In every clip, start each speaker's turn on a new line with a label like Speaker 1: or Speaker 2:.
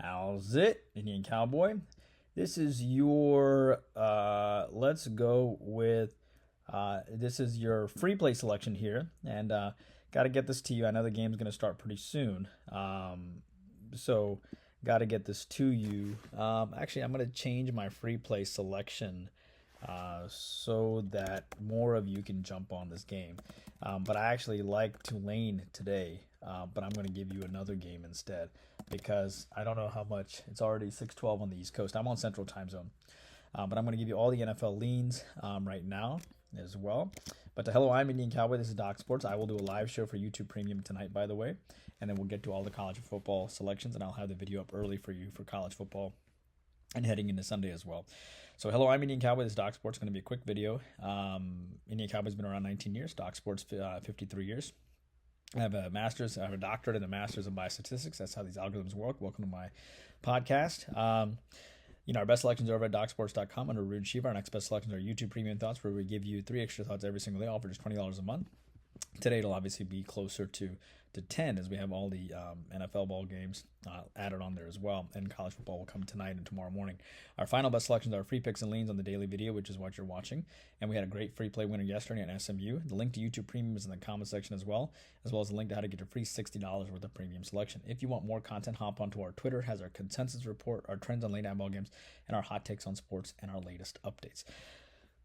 Speaker 1: How's it, Indian Cowboy? This is your let's go with this is your free play selection here, and got to get this to you. I know the game's going to start pretty soon, so got to get this to you. Actually, I'm going to change my free play selection so that more of you can jump on this game. But I actually like Tulane today, but I'm going to give you another game instead because I don't know how much. It's already 6:12 on the East Coast. I'm on Central Time Zone, but I'm going to give you all the NFL leans right now as well. But hello, I'm Indian Cowboy. This is Doc Sports. I will do a live show for YouTube Premium tonight, by the way, and then we'll get to all the college football selections, and I'll have the video up early for you for college football and heading into Sunday as well. So hello, I'm Indian Cowboy. This is Doc Sports. It's going to be a quick video. Indian Cowboy's been around 19 years. Doc Sports 53 years. I have a master's. I have a doctorate and a master's in biostatistics. That's how these algorithms work. Welcome to my podcast. Our best selections are over at docsports.com under Rude Shiva. Our next best selections are YouTube Premium Thoughts, where we give you 3 extra thoughts every single day, all for just $20 a month. Today it'll obviously be closer to 10 as we have all the NFL ball games added on there as well, and college football will come tonight and tomorrow morning. Our final best selections are free picks and leans on the daily video, which is what you're watching, and we had a great free play winner yesterday at SMU. The link to YouTube Premium is in the comment section as well as the link to how to get your free $60 worth of premium selection. If you want more content, hop onto our Twitter. It has our consensus report, our trends on late night ball games, and our hot takes on sports and our latest updates.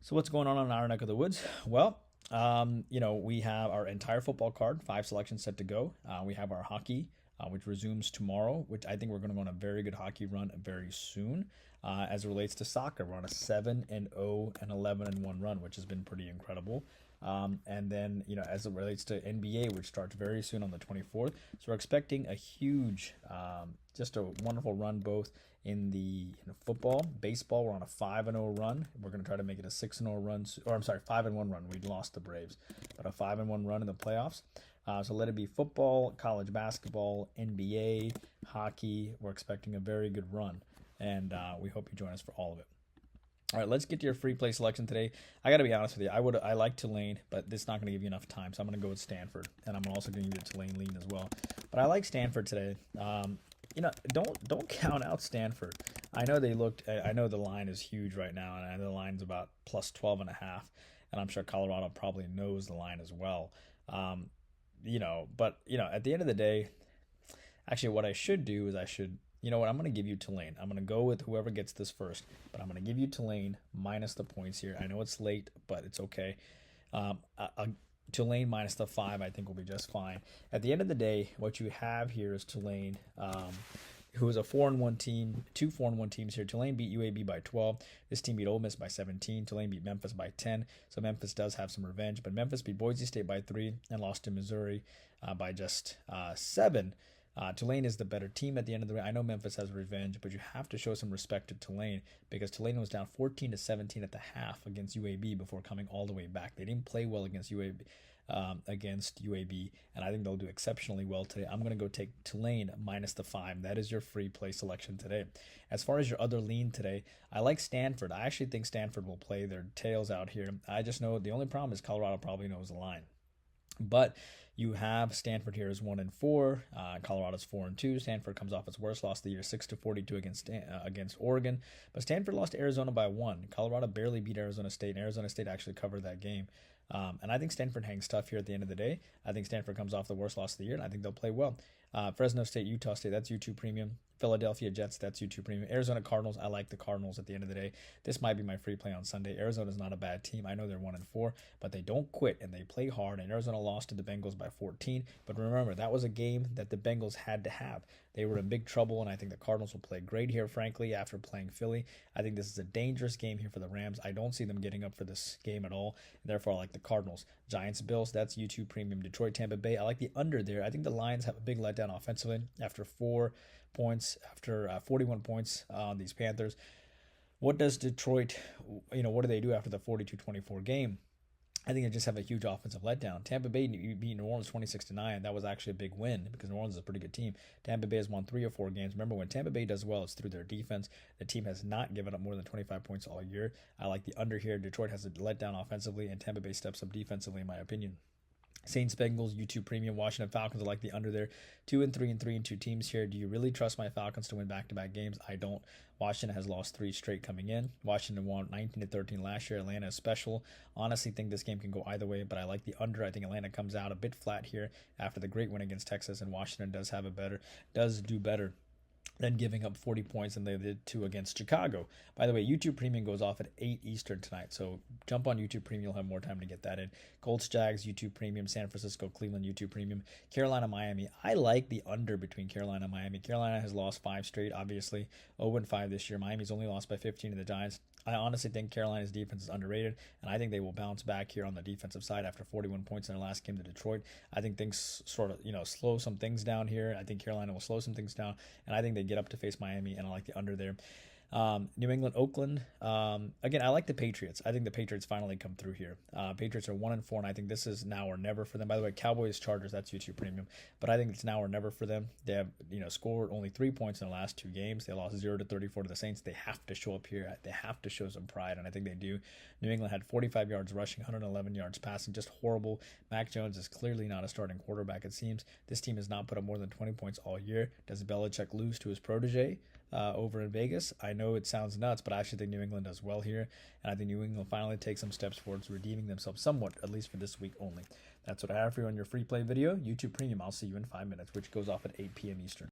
Speaker 1: So what's going on in our neck of the woods? Well, we have our entire football card, 5 selections set to go. We have our hockey, which resumes tomorrow, which I think we're going to go on a very good hockey run very soon. As it relates to soccer, we're on a 7-0 and 11-1 run, which has been pretty incredible. And then, as it relates to NBA, which starts very soon on the 24th. So we're expecting a huge, just a wonderful run both in the football. Baseball, we're on a 5-0 run. We're going to try to make it a 6-0 run, or I'm sorry, 5-1 run. We lost the Braves, but a 5-1 run in the playoffs. So let it be football, college basketball, NBA, hockey. We're expecting a very good run, and we hope you join us for all of it. All right, let's get to your free play selection today. I got to be honest with you. I like Tulane, but this is not going to give you enough time, so I'm going to go with Stanford, and I'm also going to give you a Tulane lean as well. But I like Stanford today. Don't count out Stanford. I know I know the line is huge right now, and I know the line's about plus 12.5, and I'm sure Colorado probably knows the line as well. But at the end of the day, actually, what I should do is I'm going to give you Tulane. I'm going to go with whoever gets this first, but I'm going to give you Tulane minus the points here. I know it's late, but it's okay. Tulane minus the 5, I think, will be just fine. At the end of the day, what you have here is Tulane, who is a 4-1 team, 2 4-1 teams here. Tulane beat UAB by 12. This team beat Ole Miss by 17. Tulane beat Memphis by 10. So Memphis does have some revenge, but Memphis beat Boise State by 3 and lost to Missouri by just 7. Tulane is the better team at the end of the day. I know Memphis has revenge, but you have to show some respect to Tulane because Tulane was down 14-17 at the half against UAB before coming all the way back. They didn't play well against UAB, and I think they'll do exceptionally well today. I'm going to go take Tulane minus the 5. That is your free play selection today. As far as your other lean today, I like Stanford. I actually think Stanford will play their tails out here. I just know the only problem is Colorado probably knows the line. But you have Stanford here as 1-4. Colorado's 4-2. Stanford comes off its worst loss of the year, 6-42 against Oregon. But Stanford lost to Arizona by 1. Colorado barely beat Arizona State, and Arizona State actually covered that game. And I think Stanford hangs tough here at the end of the day. I think Stanford comes off the worst loss of the year, and I think they'll play well. Fresno State, Utah State, that's YouTube Premium. Philadelphia Jets, that's YouTube Premium. Arizona Cardinals, I like the Cardinals at the end of the day. This might be my free play on Sunday. Arizona's not a bad team. I know they're 1-4, but they don't quit and they play hard. And Arizona lost to the Bengals by 14. But remember, that was a game that the Bengals had to have. They were in big trouble, and I think the Cardinals will play great here, frankly, after playing Philly. I think this is a dangerous game here for the Rams. I don't see them getting up for this game at all. Therefore, I like the Cardinals. Giants, Bills, that's YouTube Premium. Detroit, Tampa Bay, I like the under there. I think the Lions have a big letdown offensively after 41 points on these Panthers. What does Detroit, what do they do after the 42-24 game? I think they just have a huge offensive letdown. Tampa Bay beat New Orleans 26-9. That was actually a big win because New Orleans is a pretty good team. Tampa Bay has won 3 or 4 games. Remember, when Tampa Bay does well, it's through their defense. The team has not given up more than 25 points all year. I like the under here. Detroit has a letdown offensively, and Tampa Bay steps up defensively, in my opinion. Saints, Bengals, YouTube Premium, Washington Falcons. I like the under there. 2-3 and 3 and 2 teams here. Do you really trust my Falcons to win back-to-back games? I don't. Washington has lost 3 straight coming in. Washington won 19-13 last year. Atlanta is special. Honestly, think this game can go either way, but I like the under. I think Atlanta comes out a bit flat here after the great win against Texas, and Washington does do better than giving up 40 points than they did to against Chicago. By the way, YouTube Premium goes off at 8 Eastern tonight, so jump on YouTube Premium. You'll have more time to get that in. Colts, Jags, YouTube Premium. San Francisco, Cleveland, YouTube Premium. Carolina, Miami. I like the under between Carolina and Miami. Carolina has lost 5 straight, obviously. 0-5 this year. Miami's only lost by 15 to the Giants. I honestly think Carolina's defense is underrated, and I think they will bounce back here on the defensive side after 41 points in their last game to Detroit. I think things sort of, slow some things down here. I think Carolina will slow some things down, and I think they get up to face Miami, and I like the under there. New England, Oakland. Again, I like the Patriots. I think the Patriots finally come through here. Patriots are 1-4, and I think this is now or never for them. By the way, Cowboys, Chargers, that's YouTube Premium, but I think it's now or never for them. They have scored only 3 points in the last 2 games. They lost 0-34 to the Saints. They have to show up here. They have to show some pride, and I think they do. New England had 45 yards rushing, 111 yards passing, just horrible. Mac Jones is clearly not a starting quarterback. It seems this team has not put up more than 20 points all year. Does Belichick lose to his protege over in Vegas? I know it sounds nuts, but I actually think New England does well here, and I think New England finally takes some steps towards redeeming themselves somewhat, at least for this week only. That's what I have for you on your free play video. YouTube Premium, I'll see you in 5 minutes, which goes off at 8 p.m. Eastern.